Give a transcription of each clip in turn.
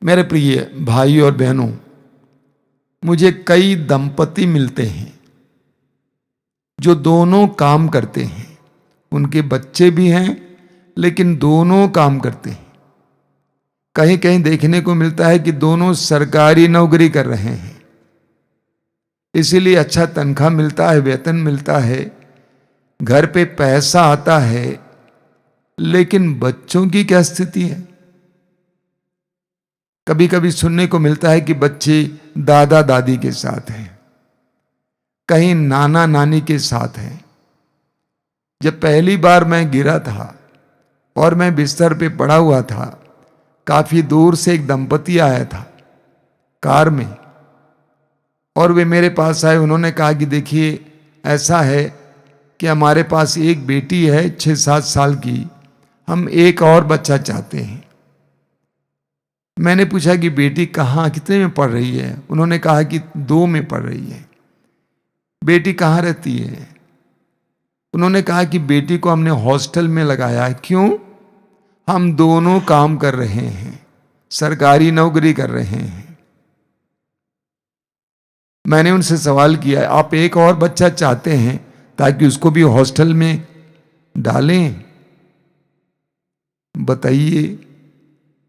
मेरे प्रिय भाई और बहनों, मुझे कई दंपति मिलते हैं जो दोनों काम करते हैं। उनके बच्चे भी हैं, लेकिन दोनों काम करते हैं। कहीं कहीं देखने को मिलता है कि दोनों सरकारी नौकरी कर रहे हैं, इसीलिए अच्छा तनख्वाह मिलता है, वेतन मिलता है, घर पे पैसा आता है। लेकिन बच्चों की क्या स्थिति है? कभी कभी सुनने को मिलता है कि बच्चे दादा दादी के साथ हैं, कहीं नाना नानी के साथ हैं। जब पहली बार मैं गिरा था और मैं बिस्तर पे पड़ा हुआ था, काफी दूर से एक दंपति आया था कार में, और वे मेरे पास आए। उन्होंने कहा कि देखिए, ऐसा है कि हमारे पास एक बेटी है 6-7 साल की, हम एक और बच्चा चाहते हैं। मैंने पूछा कि बेटी कहाँ, कितने में पढ़ रही है? उन्होंने कहा कि 2 में पढ़ रही है। बेटी कहाँ रहती है? उन्होंने कहा कि बेटी को हमने हॉस्टल में लगाया है। क्यों? हम दोनों काम कर रहे हैं, सरकारी नौकरी कर रहे हैं। मैंने उनसे सवाल किया, आप एक और बच्चा चाहते हैं ताकि उसको भी हॉस्टल में डालें? बताइए,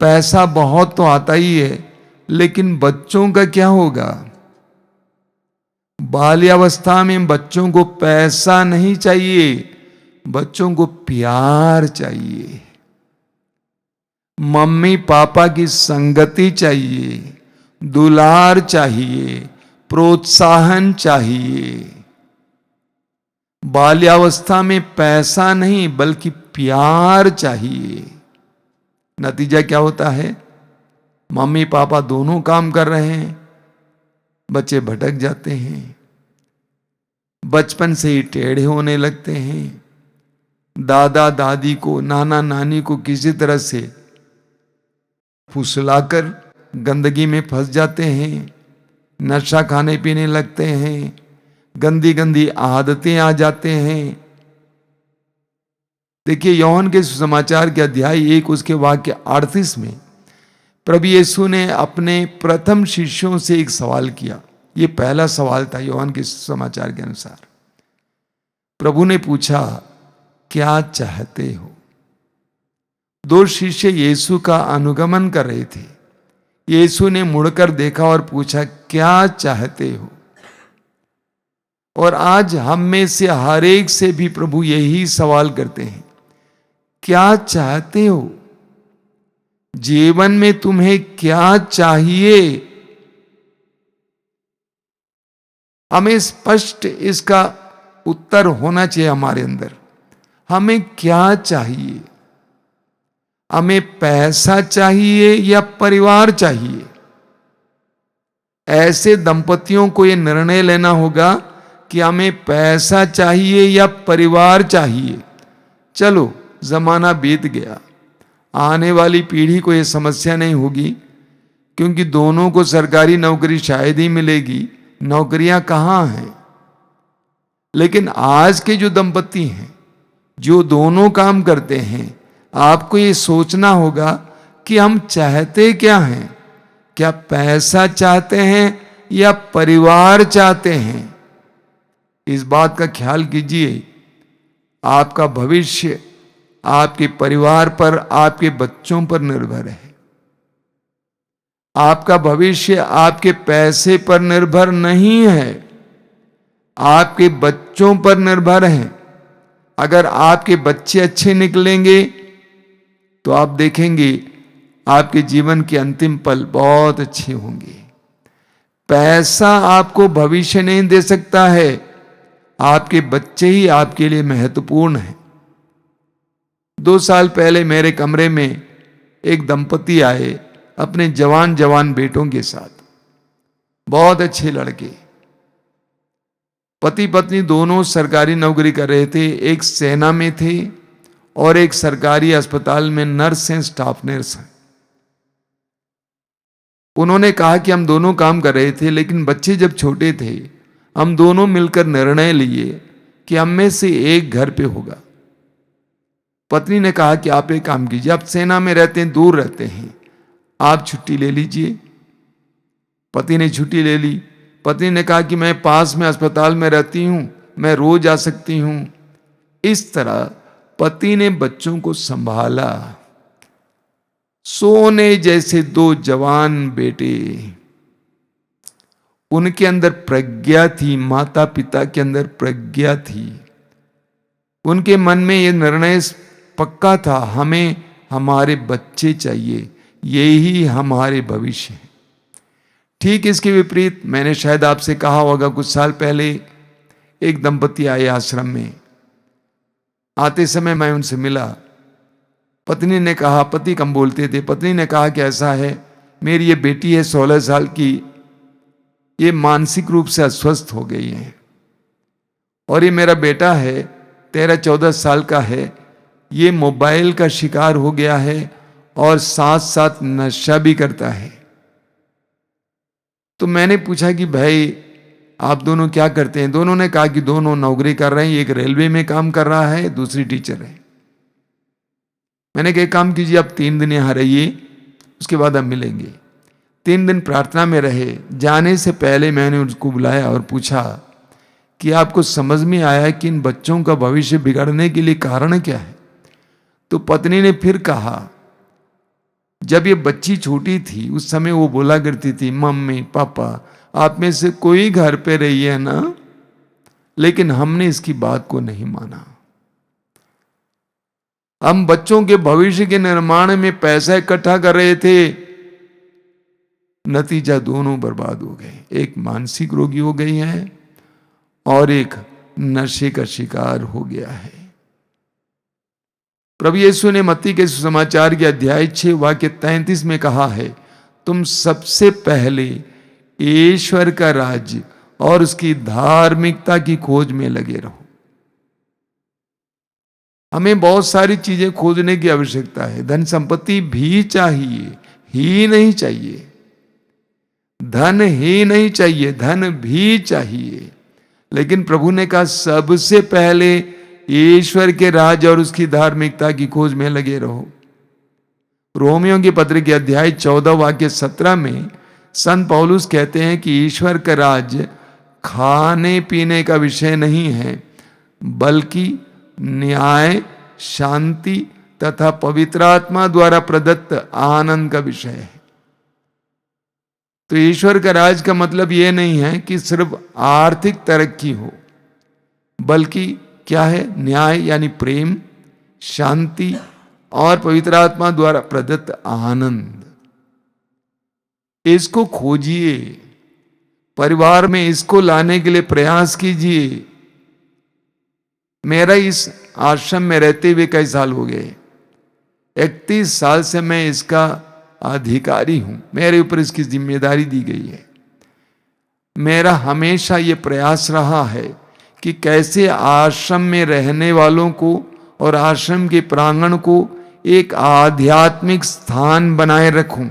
पैसा बहुत तो आता ही है, लेकिन बच्चों का क्या होगा? बाल्यावस्था में बच्चों को पैसा नहीं चाहिए, बच्चों को प्यार चाहिए, मम्मी पापा की संगति चाहिए, दुलार चाहिए, प्रोत्साहन चाहिए। बाल्यावस्था में पैसा नहीं बल्कि प्यार चाहिए। नतीजा क्या होता है? मम्मी पापा दोनों काम कर रहे हैं, बच्चे भटक जाते हैं, बचपन से ही टेढ़े होने लगते हैं, दादा दादी को, नाना नानी को किसी तरह से फुसलाकर गंदगी में फंस जाते हैं, नशा खाने पीने लगते हैं, गंदी गंदी आदतें आ जाते हैं। देखिए, यूहन्ना के सुसमाचार के अध्याय 1 उसके वाक्य 38 में प्रभु यीशु ने अपने प्रथम शिष्यों से एक सवाल किया। ये पहला सवाल था यूहन्ना के सुसमाचार के अनुसार। प्रभु ने पूछा, क्या चाहते हो? 2 शिष्य यीशु का अनुगमन कर रहे थे। यीशु ने मुड़कर देखा और पूछा, क्या चाहते हो? और आज हम में से हर एक से भी प्रभु यही सवाल करते हैं, क्या चाहते हो? जीवन में तुम्हें क्या चाहिए? हमें स्पष्ट इसका उत्तर होना चाहिए हमारे अंदर। हमें क्या चाहिए? हमें पैसा चाहिए या परिवार चाहिए? ऐसे दंपतियों को यह निर्णय लेना होगा कि हमें पैसा चाहिए या परिवार चाहिए। चलो, जमाना बीत गया, आने वाली पीढ़ी को यह समस्या नहीं होगी, क्योंकि दोनों को सरकारी नौकरी शायद ही मिलेगी। नौकरियां कहां हैं? लेकिन आज के जो दंपति हैं, जो दोनों काम करते हैं, आपको ये सोचना होगा कि हम चाहते क्या हैं। क्या पैसा चाहते हैं या परिवार चाहते हैं? इस बात का ख्याल कीजिए। आपका भविष्य आपके परिवार पर, आपके बच्चों पर निर्भर है। आपका भविष्य आपके पैसे पर निर्भर नहीं है, आपके बच्चों पर निर्भर है। अगर आपके बच्चे अच्छे निकलेंगे तो आप देखेंगे आपके जीवन के अंतिम पल बहुत अच्छे होंगे। पैसा आपको भविष्य नहीं दे सकता है, आपके बच्चे ही आपके लिए महत्वपूर्ण हैं। 2 साल पहले मेरे कमरे में एक दंपति आए अपने जवान जवान बेटों के साथ। बहुत अच्छे लड़के, पति पत्नी दोनों सरकारी नौकरी कर रहे थे। एक सेना में थे और एक सरकारी अस्पताल में नर्स हैं, स्टाफ नर्स हैं। उन्होंने कहा कि हम दोनों काम कर रहे थे, लेकिन बच्चे जब छोटे थे, हम दोनों मिलकर निर्णय लिए कि हम में से एक घर पे होगा। पत्नी ने कहा कि आप एक काम कीजिए, आप सेना में रहते हैं, दूर रहते हैं, आप छुट्टी ले लीजिए। पति ने छुट्टी ले ली। पत्नी ने कहा कि मैं पास में अस्पताल में रहती हूं, मैं रोज आ सकती हूं। इस तरह पति ने बच्चों को संभाला। सोने जैसे दो जवान बेटे, उनके अंदर प्रज्ञा थी, माता पिता के अंदर प्रज्ञा थी। उनके मन में यह निर्णय पक्का था, हमें हमारे बच्चे चाहिए, यही हमारे भविष्य है। ठीक इसके विपरीत मैंने शायद आपसे कहा होगा, कुछ साल पहले एक दंपति आए आश्रम में। आते समय मैं उनसे मिला। पत्नी ने कहा, पति कम बोलते थे, पत्नी ने कहा कि ऐसा है, मेरी ये बेटी है 16 साल की, ये मानसिक रूप से अस्वस्थ हो गई है, और ये मेरा बेटा है 13-14 साल का है, ये मोबाइल का शिकार हो गया है और साथ साथ नशा भी करता है। तो मैंने पूछा कि भाई आप दोनों क्या करते हैं? दोनों ने कहा कि दोनों नौकरी कर रहे हैं, एक रेलवे में काम कर रहा है, दूसरी टीचर है। मैंने कहा काम कीजिए, आप 3 दिन यहां रहिए, उसके बाद हम मिलेंगे। 3 दिन प्रार्थना में रहे। जाने से पहले मैंने उसको बुलाया और पूछा कि आपको समझ में आया कि इन बच्चों का भविष्य बिगड़ने के लिए कारण क्या है? तो पत्नी ने फिर कहा, जब ये बच्ची छोटी थी उस समय वो बोला करती थी, मम्मी पापा आप में से कोई घर पे रही है ना, लेकिन हमने इसकी बात को नहीं माना। हम बच्चों के भविष्य के निर्माण में पैसा इकट्ठा कर रहे थे, नतीजा दोनों बर्बाद हो गए। एक मानसिक रोगी हो गई है और एक नशे का शिकार हो गया है। प्रभु यीशु ने मत्ती के सुसमाचार के अध्याय 6 वाक्य 33 में कहा है, तुम सबसे पहले ईश्वर का राज्य और उसकी धार्मिकता की खोज में लगे रहो। हमें बहुत सारी चीजें खोजने की आवश्यकता है। धन संपत्ति भी चाहिए, ही नहीं चाहिए, धन ही नहीं चाहिए, धन भी चाहिए, लेकिन प्रभु ने कहा सबसे पहले ईश्वर के राज और उसकी धार्मिकता की खोज में लगे रहो। रोमियों के पत्र के अध्याय 14 वाक्य 17 में संत पौलुस कहते हैं कि ईश्वर का राज खाने पीने का विषय नहीं है, बल्कि न्याय, शांति तथा पवित्र आत्मा द्वारा प्रदत्त आनंद का विषय है। तो ईश्वर का राज का मतलब यह नहीं है कि सिर्फ आर्थिक तरक्की हो, बल्कि क्या है? न्याय यानी प्रेम, शांति और पवित्र आत्मा द्वारा प्रदत्त आनंद। इसको खोजिए, परिवार में इसको लाने के लिए प्रयास कीजिए। मेरा इस आश्रम में रहते हुए कई साल हो गए, 31 साल से मैं इसका अधिकारी हूं, मेरे ऊपर इसकी जिम्मेदारी दी गई है। मेरा हमेशा ये प्रयास रहा है कि कैसे आश्रम में रहने वालों को और आश्रम के प्रांगण को एक आध्यात्मिक स्थान बनाए रखूं,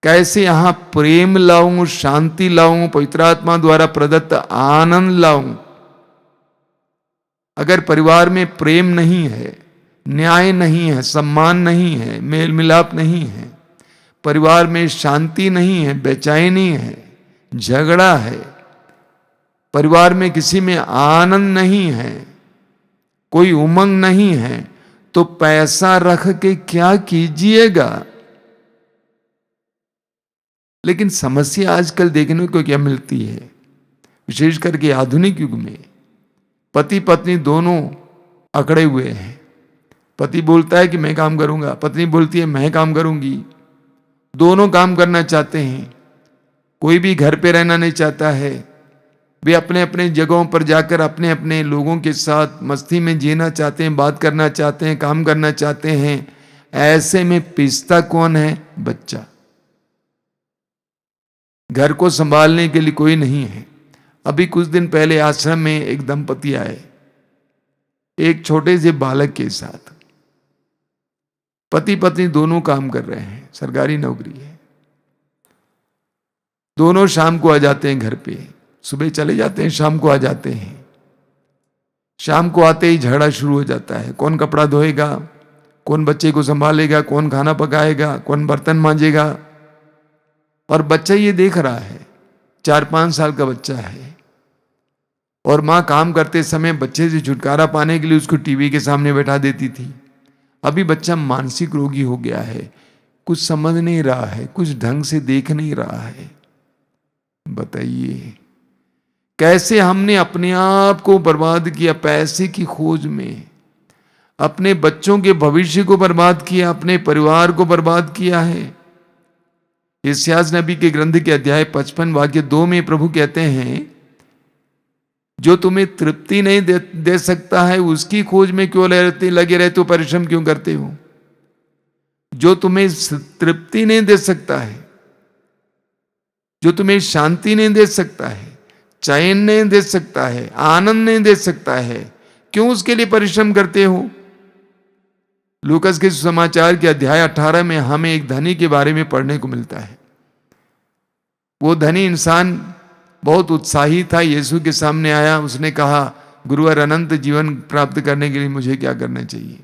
कैसे यहां प्रेम लाऊं, शांति लाऊं, पवित्र आत्मा द्वारा प्रदत्त आनंद लाऊं। अगर परिवार में प्रेम नहीं है, न्याय नहीं है, सम्मान नहीं है, मेल मिलाप नहीं है, परिवार में शांति नहीं है, बेचैनी है, झगड़ा है, परिवार में किसी में आनंद नहीं है, कोई उमंग नहीं है, तो पैसा रख के क्या कीजिएगा? लेकिन समस्या आजकल देखने को क्या मिलती है, विशेष करके आधुनिक युग में पति पत्नी दोनों अकड़े हुए हैं। पति बोलता है कि मैं काम करूंगा, पत्नी बोलती है मैं काम करूंगी। दोनों काम करना चाहते हैं, कोई भी घर पे रहना नहीं चाहता है। वे अपने अपने जगहों पर जाकर अपने अपने लोगों के साथ मस्ती में जीना चाहते हैं, बात करना चाहते हैं, काम करना चाहते हैं। ऐसे में पिसता कौन है? बच्चा। घर को संभालने के लिए कोई नहीं है। अभी कुछ दिन पहले आश्रम में एक दंपति आए, एक छोटे से बालक के साथ। पति पत्नी दोनों काम कर रहे हैं, सरकारी नौकरी है। दोनों शाम को आ जाते हैं घर पे, सुबह चले जाते हैं, शाम को आ जाते हैं। शाम को आते ही झगड़ा शुरू हो जाता है, कौन कपड़ा धोएगा, कौन बच्चे को संभालेगा, कौन खाना पकाएगा, कौन बर्तन मांजेगा। और बच्चा ये देख रहा है, 4-5 साल का बच्चा है, और माँ काम करते समय बच्चे से छुटकारा पाने के लिए उसको टीवी के सामने बैठा देती थी। अभी बच्चा मानसिक रोगी हो गया है, कुछ समझ नहीं रहा है, कुछ ढंग से देख नहीं रहा है। बताइए कैसे हमने अपने आप को बर्बाद किया पैसे की खोज में, अपने बच्चों के भविष्य को बर्बाद किया, अपने परिवार को बर्बाद किया है। यशायाह नबी के ग्रंथ के अध्याय 55 वाक्य 2 में प्रभु कहते हैं, जो तुम्हें तृप्ति नहीं दे सकता है उसकी खोज में क्यों लगे रहते हो, परिश्रम क्यों करते हो। जो तुम्हें तृप्ति नहीं दे सकता है, जो तुम्हें शांति नहीं दे सकता है, चैन नहीं दे सकता है, आनंद नहीं दे सकता है, क्यों उसके लिए परिश्रम करते हो। लूकास के सुसमाचार के अध्याय 18 में हमें एक धनी के बारे में पढ़ने को मिलता है। वो धनी इंसान बहुत उत्साही था, यीशु के सामने आया, उसने कहा, गुरुवर अनंत जीवन प्राप्त करने के लिए मुझे क्या करना चाहिए।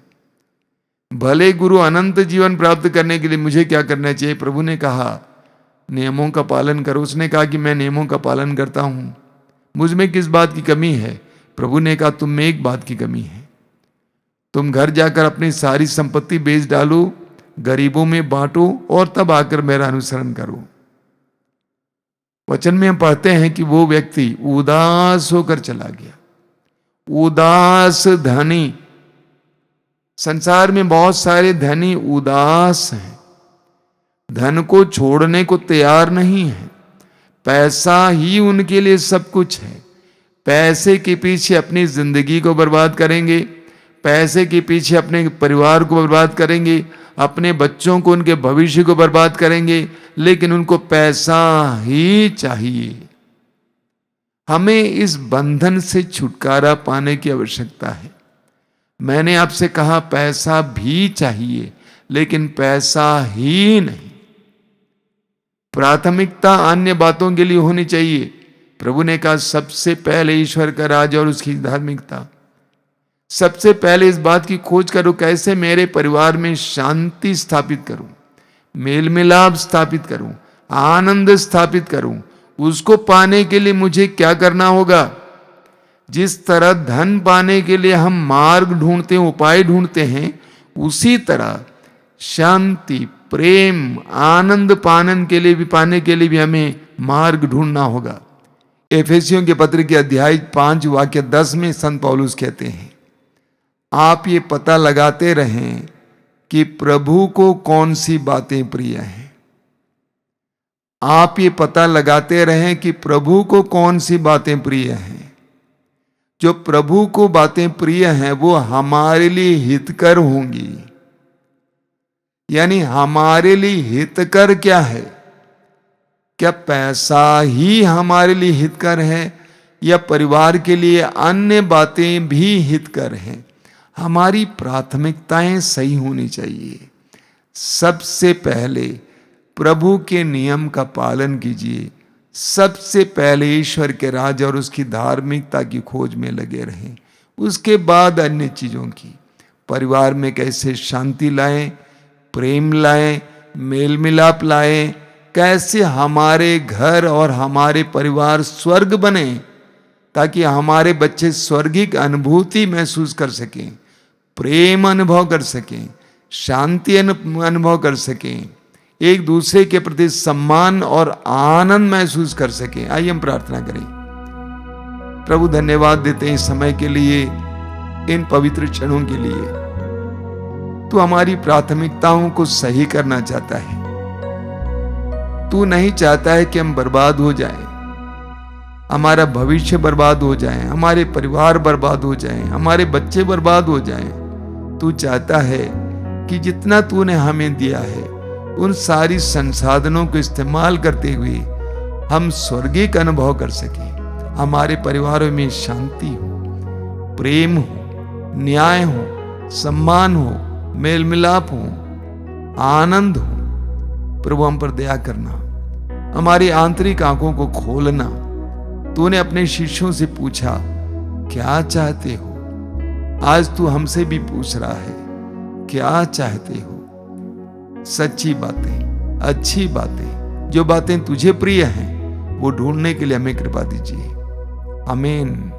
भले गुरु, अनंत जीवन प्राप्त करने के लिए मुझे क्या करना चाहिए। प्रभु ने कहा, नियमों का पालन करो। उसने कहा कि मैं नियमों का पालन करता हूं, मुझ में किस बात की कमी है। प्रभु ने कहा, तुम में एक बात की कमी है, तुम घर जाकर अपनी सारी संपत्ति बेच डालो, गरीबों में बांटो, और तब आकर मेरा अनुसरण करो। वचन में हम पढ़ते हैं कि वो व्यक्ति उदास होकर चला गया। उदास धनी, संसार में बहुत सारे धनी उदास हैं, धन को छोड़ने को तैयार नहीं है। पैसा ही उनके लिए सब कुछ है। पैसे के पीछे अपनी जिंदगी को बर्बाद करेंगे, पैसे के पीछे अपने परिवार को बर्बाद करेंगे, अपने बच्चों को, उनके भविष्य को बर्बाद करेंगे, लेकिन उनको पैसा ही चाहिए। हमें इस बंधन से छुटकारा पाने की आवश्यकता है। मैंने आपसे कहा पैसा भी चाहिए, लेकिन पैसा ही नहीं। प्राथमिकता अन्य बातों के लिए होनी चाहिए। प्रभु ने कहा, सबसे पहले ईश्वर का राज और उसकी धार्मिकता। सबसे पहले इस बात की खोज करो, कैसे मेरे परिवार में शांति स्थापित करूं, मेल मिलाप स्थापित करूं, आनंद स्थापित करूं। उसको पाने के लिए मुझे क्या करना होगा। जिस तरह धन पाने के लिए हम मार्ग ढूंढते हैं, उपाय ढूंढते हैं, उसी तरह शांति, प्रेम, आनंद पाने के लिए भी हमें मार्ग ढूंढना होगा। एफेसियों के पत्र के अध्याय 5 वाक्य 10 में संत पौलुस कहते हैं, आप ये पता लगाते रहें कि प्रभु को कौन सी बातें प्रिय हैं। आप ये पता लगाते रहें कि प्रभु को कौन सी बातें प्रिय हैं। जो प्रभु को बातें प्रिय हैं वो हमारे लिए हितकर होंगी। यानी हमारे लिए हितकर क्या है? क्या पैसा ही हमारे लिए हितकर है, या परिवार के लिए अन्य बातें भी हितकर हैं? हमारी प्राथमिकताएं सही होनी चाहिए। सबसे पहले प्रभु के नियम का पालन कीजिए। सबसे पहले ईश्वर के राज और उसकी धार्मिकता की खोज में लगे रहें। उसके बाद अन्य चीजों की। परिवार में कैसे शांति लाएं, प्रेम लाएं, मेल मिलाप लाएं, कैसे हमारे घर और हमारे परिवार स्वर्ग बने, ताकि हमारे बच्चे स्वर्गिक अनुभूति महसूस कर सकें, प्रेम अनुभव कर सकें, शांति अनुभव कर सकें, एक दूसरे के प्रति सम्मान और आनंद महसूस कर सकें। आइए हम प्रार्थना करें। प्रभु धन्यवाद देते हैं इस समय के लिए, इन पवित्र क्षणों के लिए। तू हमारी प्राथमिकताओं को सही करना चाहता है। तू नहीं चाहता है कि हम बर्बाद हो जाएं, हमारा भविष्य बर्बाद हो जाए, हमारे परिवार बर्बाद हो जाएं, हमारे बच्चे बर्बाद हो जाएं। तू चाहता है कि जितना तूने हमें दिया है उन सारी संसाधनों को इस्तेमाल करते हुए हम स्वर्गिक अनुभव कर सकें। हमारे परिवारों में शांति हो, प्रेम हो, न्याय हो, सम्मान हो, मेल मिलाप हो, आनंद हो। प्रभु हम पर दया करना, हमारी आंतरिक आंखों को खोलना। तूने अपने शिष्यों से पूछा क्या चाहते हो, आज तू हमसे भी पूछ रहा है क्या चाहते हो। सच्ची बातें, अच्छी बातें, जो बातें तुझे प्रिय हैं, वो ढूंढने के लिए हमें कृपा दीजिए। आमीन।